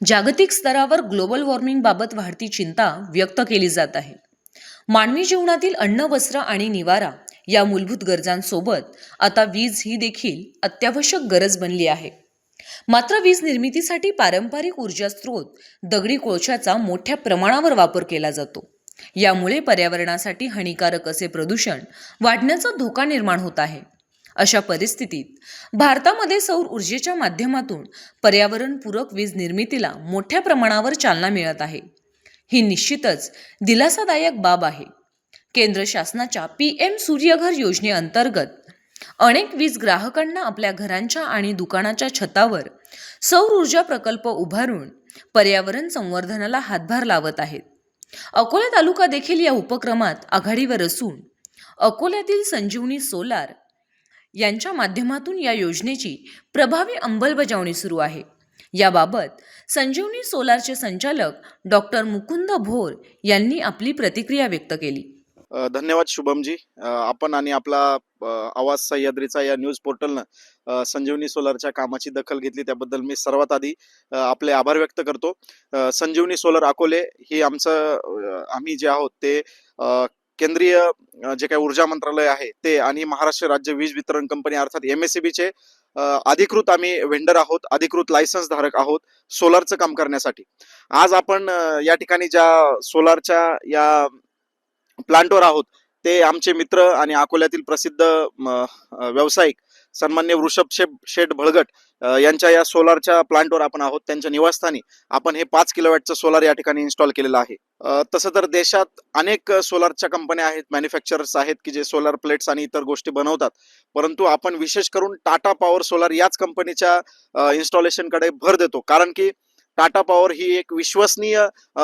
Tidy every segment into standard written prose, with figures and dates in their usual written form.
जागतिक स्तरावर global warming बाबत वाढती चिंता व्यक्त केली जात आहे. मानवी जीवनातील अन्न, वस्त्र आणि निवारा या मूलभूत गरजांसोबत आता वीज ही देखील अत्यावश्यक गरज बनली आहे. मात्र वीज निर्मितीसाठी पारंपरिक ऊर्जा स्रोत दगडी कोळशाचा मोठ्या प्रमाणावर वापर केला जातो. यामुळे पर्यावरणासाठी हानिकारक असे प्रदूषण वाढण्याचा धोका निर्माण होत आहे. अशा परिस्थितीत भारतामध्ये सौर ऊर्जेच्या माध्यमातून पर्यावरणपूरक वीज निर्मितीला मोठ्या प्रमाणावर चालना मिळत आहे. ही निश्चितच दिलासादायक बाब आहे. केंद्र शासनाच्या PM सूर्यघर योजनेअंतर्गत अनेक वीज ग्राहकांना आपल्या घरांच्या आणि दुकानाच्या छतावर सौर ऊर्जा प्रकल्प उभारून पर्यावरण संवर्धनाला हातभार लावत आहेत. अकोला तालुका देखील या उपक्रमात आघाडीवर असून अकोल्यातील संजीवनी सोलार यांच्या माध्यमातून या योजनेची प्रभावी अंमलबजावणी सुरू आहे. याबाबत संजीवनी सोलारचे संचालक डॉक्टर मुकुंद भोर यांनी आपली प्रतिक्रिया व्यक्त केली. धन्यवाद शुभमजी. आपण आणि आपला आवाज सह्याद्रीचा या न्यूज पोर्टलनं संजीवनी सोलारच्या कामाची दखल घेतली त्याबद्दल मी सर्वात आधी आपले आभार व्यक्त करतो. संजीवनी सोलर अकोले ही आम्ही जे आहोत ते केंद्रीय जे काही ऊर्जा मंत्रालय आहे ते आणि महाराष्ट्र राज्य वीज वितरण कंपनी अर्थात MSEB चे अधिकृत आम्ही वेंडर आहोत, अधिकृत लायसन्स धारक आहोत सोलारचं काम करण्यासाठी. आज आपण या ठिकाणी ज्या सोलारच्या या प्लांटवर आहोत ते आमचे मित्र आणि अकोल्यातील प्रसिद्ध व्यावसायिक सन्मान्य वृषभ शेठ भळगट यांच्या या सोलारच्या प्लांटवर आपण आहोत. त्यांच्या निवासस्थानी आपण हे 5 किलोवॅटचं सोलार या ठिकाणी इन्स्टॉल केलेलं आहे. तसं तर देशात अनेक सोलारच्या कंपन्या आहेत, मॅन्युफॅक्चरर्स आहेत की जे सोलार प्लेट्स आणि इतर गोष्टी बनवतात, परंतु आपण विशेष करून टाटा पॉवर सोलार याच कंपनीच्या इन्स्टॉलेशन कडे भर देतो. कारण की टाटा पॉवर ही एक विश्वसनीय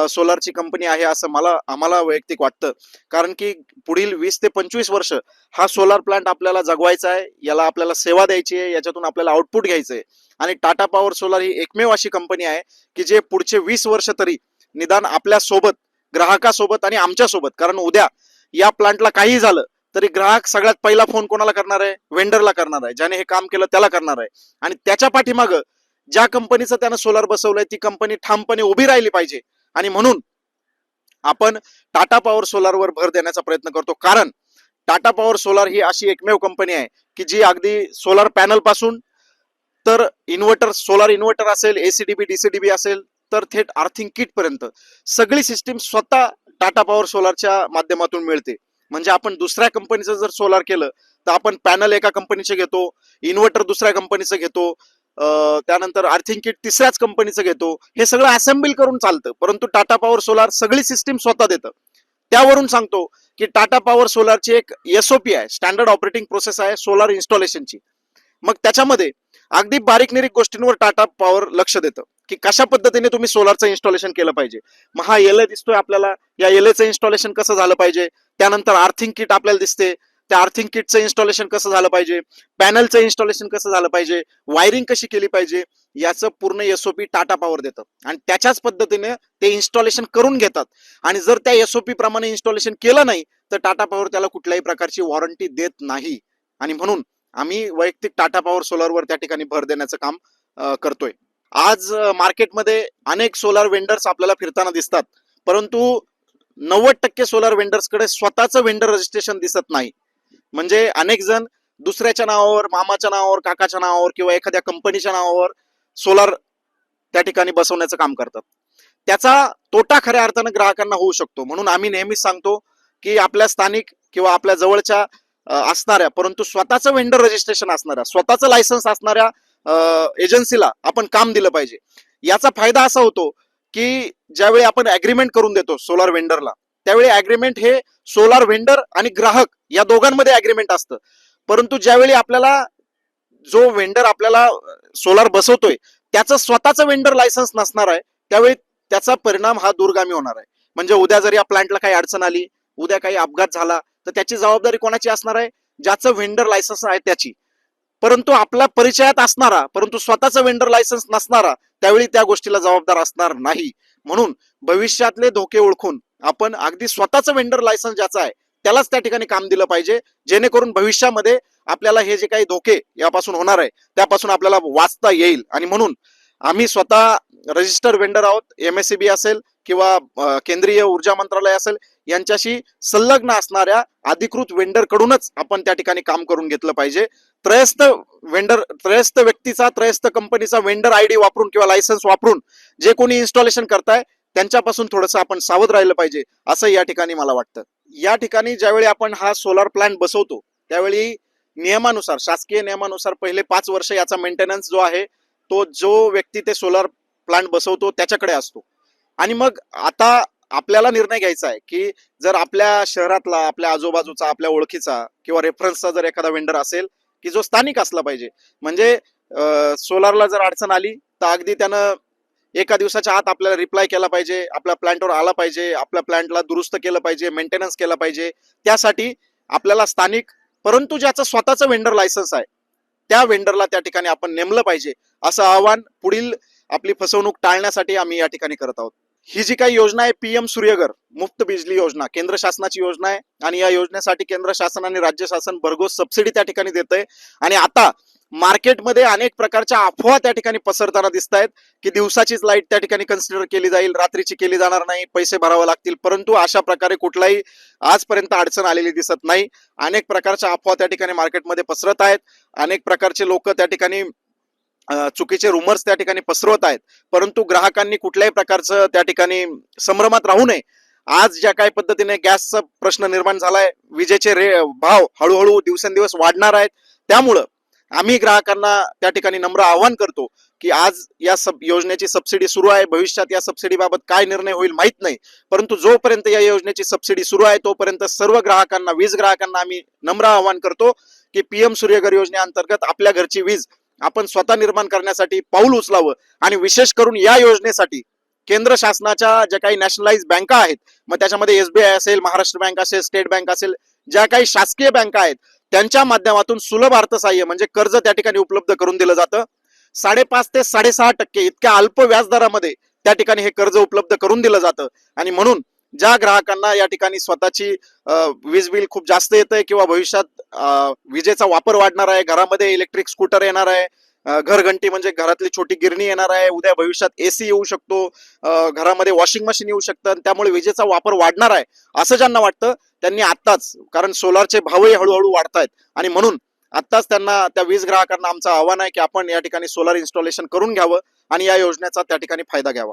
सोलारची कंपनी आहे असं आम्हाला वैयक्तिक वाटतं. कारण की पुढील 20 ते 25 वर्ष हा सोलार प्लांट आपल्याला जगवायचा आहे, याला आपल्याला सेवा द्यायची आहे, याच्यातून आपल्याला आउटपुट घ्यायचं आहे. आणि टाटा पॉवर सोलार ही एकमेव अशी कंपनी आहे की जे पुढचे 20 वर्ष तरी निदान आपल्या सोबत, ग्राहकासोबत आणि आमच्यासोबत, कारण उद्या या प्लांटला काही झालं तरी ग्राहक सगळ्यात पहिला फोन कोणाला करणार आहे? वेंडरला करणार आहे, ज्याने हे काम केलं त्याला करणार आहे. आणि त्याच्या पाठीमागं ज्या कंपनीचं त्यानं सोलार बसवलंय ती कंपनी ठामपणे उभी राहिली पाहिजे. आणि म्हणून आपण टाटा पॉवर सोलारवर भर देण्याचा प्रयत्न करतो. कारण टाटा पॉवर सोलार ही अशी एकमेव कंपनी आहे की जी अगदी सोलार पॅनल पासून तर इन्व्हर्टर, सोलार इन्व्हर्टर असेल, ACDB DCDB असेल, तर थेट अर्थिंग किट पर्यंत सगळी सिस्टीम स्वतः टाटा पॉवर सोलारच्या माध्यमातून मिळते. म्हणजे आपण दुसऱ्या कंपनीचं जर सोलार केलं तर आपण पॅनल एका कंपनीचे घेतो, इन्व्हर्टर दुसऱ्या कंपनीचं घेतो, त्यानंतर अर्थिंग किट तिसऱ्याच कंपनीचं घेतो. हे सगळं असेंबल करून चालतं, परंतु टाटा पॉवर सोलार सगळी सिस्टीम स्वतः देतं. त्यावरून सांगतो की टाटा पॉवर सोलारची एक SOP आहे, स्टँडर्ड ऑपरेटिंग प्रोसेस आहे सोलार इन्स्टॉलेशनची. मग त्याच्यामध्ये अगदी बारीक निरीक गोष्टींवर टाटा पॉवर लक्ष देतं की कशा पद्धतीने तुम्ही सोलारचं इन्स्टॉलेशन केलं पाहिजे. मग हा एल दिसतोय आपल्याला, या एलचं इन्स्टॉलेशन कसं झालं पाहिजे. त्यानंतर अर्थिंग किट आपल्याला दिसते, त्या अर्थिंग किटचं इन्स्टॉलेशन कसं झालं पाहिजे, पॅनलचं इन्स्टॉलेशन कसं झालं पाहिजे, वायरिंग कशी केली पाहिजे, याचं पूर्ण SOP टाटा पॉवर देतं. आणि त्याच्याच पद्धतीने ते इन्स्टॉलेशन करून घेतात. आणि जर त्या SOP प्रमाणे इन्स्टॉलेशन केलं नाही तर टाटा पॉवर त्याला कुठल्याही प्रकारची वॉरंटी देत नाही. आणि म्हणून आम्ही वैयक्तिक टाटा पॉवर सोलारवर त्या ठिकाणी भर देण्याचं काम करतोय. आज मार्केटमध्ये अनेक सोलार वेंडर्स आपल्याला फिरताना दिसतात, परंतु 90% सोलार वेंडर्सकडे स्वतःचं वेंडर रजिस्ट्रेशन दिसत नाही. म्हणजे अनेक जण दुसऱ्याच्या नावावर, मामाच्या नावावर, काकाच्या नावावर किंवा एखाद्या कंपनीच्या नावावर सोलार त्या ठिकाणी बसवण्याचं काम करतात. त्याचा तोटा खऱ्या अर्थानं ग्राहकांना होऊ शकतो. म्हणून आम्ही नेहमीच सांगतो की आपल्या स्थानिक किंवा आपल्या जवळच्या असणाऱ्या, परंतु स्वतःचं वेंडर रजिस्ट्रेशन असणाऱ्या, स्वतःचं लायसन्स असणाऱ्या एजन्सीला आपण काम दिलं पाहिजे. याचा फायदा असा होतो की ज्यावेळी आपण ऍग्रीमेंट करून देतो सोलार वेंडरला, त्यावेळी ऍग्रीमेंट हे सोलार वेंडर आणि ग्राहक या दोघांमध्ये ऍग्रीमेंट असतं. परंतु ज्यावेळी आपल्याला जो वेंडर आपल्याला सोलार बसवतोय त्याचं स्वतःचं वेंडर लायसन्स नसणार आहे, त्यावेळी त्याचा परिणाम हा दूरगामी होणार आहे. म्हणजे उद्या जर या प्लांटला काही अडचण आली, उद्या काही अपघात झाला तर त्याची जबाबदारी कोणाची असणार आहे? ज्याचं वेंडर लायसन्स आहे त्याची. परंतु आपला परिचयात असणारा परंतु स्वतःचं वेंडर लायसन्स नसणारा त्यावेळी त्या गोष्टीला जबाबदार असणार नाही. म्हणून भविष्यातले धोके ओळखून आपण अगदी स्वतःचं वेंडर लायसन्स ज्याचं आहे त्यालाच त्या ठिकाणी काम दिलं पाहिजे, जेणेकरून भविष्यामध्ये आपल्याला हे जे काही धोके यापासून होणार आहे त्यापासून आपल्याला वाचता येईल. आणि म्हणून आम्ही स्वतः रजिस्टर वेंडर आहोत. MSCB असेल किंवा केंद्रीय ऊर्जा मंत्रालय असेल यांच्याशी संलग्न असणाऱ्या अधिकृत वेंडर कडूनच आपण त्या ठिकाणी काम करून घेतलं पाहिजे. त्रयस्थ व्यक्तीचा, त्रयस्थ कंपनीचा वेंडर ID वापरून किंवा लायसन्स वापरून जे कोणी इन्स्टॉलेशन करताय त्यांच्यापासून थोडंसं आपण सावध राहिलं पाहिजे असं या ठिकाणी मला वाटतं. या ठिकाणी ज्यावेळी आपण हा सोलार प्लांट बसवतो त्यावेळी नियमानुसार, शासकीय नियमानुसार पहिले 5 वर्ष याचा मेंटेनन्स जो आहे तो जो व्यक्ती ते सोलार प्लांट बसवतो त्याच्याकडे असतो. आणि मग आता आपल्याला निर्णय घ्यायचा आहे की जर आपल्या शहरातला, आपल्या आजूबाजूचा, आपल्या ओळखीचा किंवा रेफरन्सचा जर एखादा वेंडर असेल की जो स्थानिक असला पाहिजे, म्हणजे सोलारला जर अडचण आली तर अगदी त्यानं एका दिवसाच्या आत आपल्याला रिप्लाय केला पाहिजे, आपल्या प्लांटवर आला पाहिजे, आपल्या प्लांटला दुरुस्त केलं पाहिजे, मेंटेनन्स केलं पाहिजे. त्यासाठी आपल्याला स्थानिक परंतु ज्याचं स्वतःचं वेंडर लायसन्स आहे त्या वेंडरला त्या ठिकाणी आपण नेमलं पाहिजे असं आवाहन पुढील आपली फसवणूक टाळण्यासाठी आम्ही या ठिकाणी करत आहोत. ही जी काही योजना आहे PM सूर्यघर मुफ्त बिजली योजना केंद्र शासनाची योजना आहे आणि या योजनेसाठी केंद्र शासन आणि राज्य शासन भरघोस सबसिडी त्या ठिकाणी देतंय. आणि आता मार्केटमध्ये अनेक प्रकारच्या अफवा त्या ठिकाणी पसरताना दिसत आहेत की दिवसाचीच लाईट त्या ठिकाणी कन्सिडर केली जाईल, रात्रीची केली जाणार नाही, पैसे भरावे लागतील. परंतु अशा प्रकारे कुठलाही आजपर्यंत अडचण आलेली दिसत नाही. अनेक प्रकारच्या अफवा त्या ठिकाणी मार्केटमध्ये पसरत आहेत. अनेक प्रकारचे लोक त्या ठिकाणी चुकीचे रुमर्स त्या ठिकाणी पसरवत आहेत. परंतु ग्राहकांनी कुठल्याही प्रकारचं त्या ठिकाणी संभ्रमात राहू नये. आज ज्या काही पद्धतीने गॅसचा प्रश्न निर्माण झालाय, विजेचे भाव हळूहळू दिवसेंदिवस वाढणार आहेत. त्यामुळं आम्ही ग्राहकांना त्या ठिकाणी नम्र आवाहन करतो की आज या योजनेची सबसिडी सुरू आहे. भविष्यात या सबसिडी बाबत काय निर्णय होईल माहित नाही, परंतु जोपर्यंत या योजनेची सबसिडी सुरू आहे तोपर्यंत सर्व ग्राहकांना, वीज ग्राहकांना आम्ही नम्र आवाहन करतो की PM सूर्यघर योजनेअंतर्गत आपल्या घरची वीज आपण स्वतः निर्माण करण्यासाठी पाऊल उचलावं. आणि विशेष करून या योजनेसाठी केंद्र शासनाच्या ज्या काही नॅशनलाइज बँका आहेत, मग त्याच्यामध्ये SBI असेल, महाराष्ट्र बँक असेल, स्टेट बँक असेल, ज्या काही शासकीय बँका आहेत त्यांच्या माध्यमातून सुलभ अर्थसहाय्य म्हणजे कर्ज त्या ठिकाणी उपलब्ध करून दिलं जातं. 5.5 ते 6.5% इतक्या अल्प व्याजदरामध्ये त्या ठिकाणी हे कर्ज उपलब्ध करून दिलं जातं. आणि म्हणून ज्या ग्राहकांना या ठिकाणी स्वतःची वीज बिल खूप जास्त येतंय किंवा भविष्यात विजेचा वापर वाढणार आहे, घरामध्ये इलेक्ट्रिक स्कूटर येणार आहे, घरघंटी म्हणजे घरातली छोटी गिरणी येणार आहे, उद्या भविष्यात AC येऊ शकतो, घरामध्ये वॉशिंग मशीन येऊ शकतं, त्यामुळे विजेचा वापर वाढणार आहे असं ज्यांना वाटतं त्यांनी आत्ताच, कारण सोलारचे भावही हळूहळू वाढतायत आणि म्हणून आत्ताच त्यांना, त्या वीज ग्राहकांना आमचं आव्हान आहे की आपण या ठिकाणी सोलार इन्स्टॉलेशन करून घ्यावं आणि या योजनेचा त्या ठिकाणी फायदा घ्यावा.